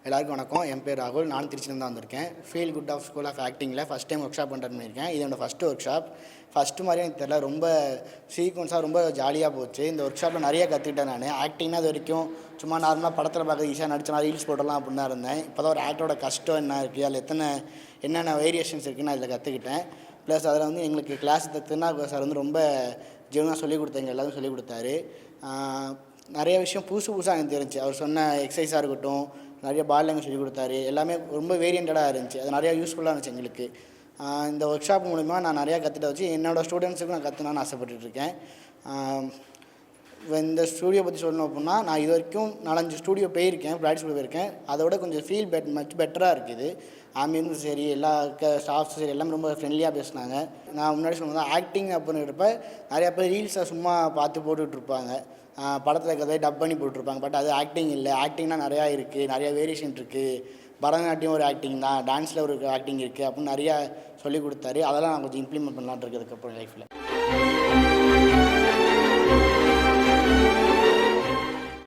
எல்லாருக்கும் வணக்கம். என் பேர் ராகுல். நான் திருச்சியிலேருந்து தான் வந்திருக்கேன். Feel good of school of ஆக்டிங்கில் first time workshop attend பண்ணியிருக்கேன். இது என்னோடய ஃபஸ்ட்டு ஒர்க் ஷாப். ஃபஸ்ட்டு மாதிரி எனக்கு தெரியல, ரொம்ப சீக்வன்ஸாக ரொம்ப ஜாலியாக போச்சு. இந்த ஒர்க் ஷாப்பில் நிறைய கற்றுக்கிட்டேன். நான் ஆக்டிங்னா அது வரைக்கும் சும்மா நார்மலாக படத்தில் பார்க்க ஈஸியாக நடிச்சா ரீல்ஸ் போடலாம் அப்படின்னு தான் இருந்தேன். இப்போ தான் ஒரு ஆக்டரோட கஷ்டம் என்ன இருக்குது, அதில் என்னென்ன வேரியேஷன்ஸ் இருக்குதுன்னு அதில் கற்றுக்கிட்டேன். ப்ளஸ் அதில் எங்களுக்கு கிளாஸ் திருநாவுக்கரசு சார் ரொம்ப ஜெனுவாக சொல்லிக் கொடுத்தாங்க, எல்லாரும் சொல்லிக் கொடுத்தாரு. நிறைய விஷயம் புதுசாக எனக்கு தெரிஞ்சிச்சு. அவர் சொன்ன எக்ஸசைஸாக இருக்கட்டும், நிறைய பால் லாங்குவேஜ் சொல்லிக் கொடுத்தாரு. எல்லாமே ரொம்ப வேரியண்டடாக இருந்துச்சு. அது நிறையா யூஸ்ஃபுல்லாக இருந்துச்சு எங்களுக்கு. இந்த ஒர்க் ஷாப் மூலிமா நான் நிறையா கற்றுட்டு வச்சு என்னோடய ஸ்டூடெண்ட்ஸுக்கும் நான் கற்றுனான்னு ஆசைப்பட்டுருக்கேன். இந்த ஸ்டூடியோ பற்றி சொல்லணும் அப்படின்னா, நான் இது வரைக்கும் 4-5 ஸ்டூடியோ போயிருக்கேன், ப்ராக்டிஸ் போயிருக்கேன். அதோட கொஞ்சம் மச் பெட்டராக இருக்குது. ஆம்பியன்ஸும் சரி, எல்லா ஸ்டாஃப்ஸும் சரி, எல்லாமே ரொம்ப ஃப்ரெண்ட்லியாக பேசினாங்க. நான் முன்னாடி சொன்னது ஆக்டிங் அப்படின்றப்ப நிறையா பேர் ரீல்ஸை சும்மா பார்த்து போட்டுட்ருப்பாங்க, படத்தில் இருக்கிறதே டப் பண்ணி போட்டிருப்பாங்க. பட் அது ஆக்டிங் இல்லை. ஆக்டிங்னா நிறையா இருக்குது, நிறையா வேரியேஷன் இருக்குது. பரதநாட்டியம் ஒரு ஆக்டிங் தான், டான்ஸில் ஒரு ஆக்டிங் இருக்குது அப்படின்னு நிறையா சொல்லிக் கொடுத்தாரு. அதெல்லாம் நான் கொஞ்சம் இம்ப்ளிமெண்ட் பண்ணலான்னு இருக்கிறதுக்கப்புறம் லைஃப்பில்.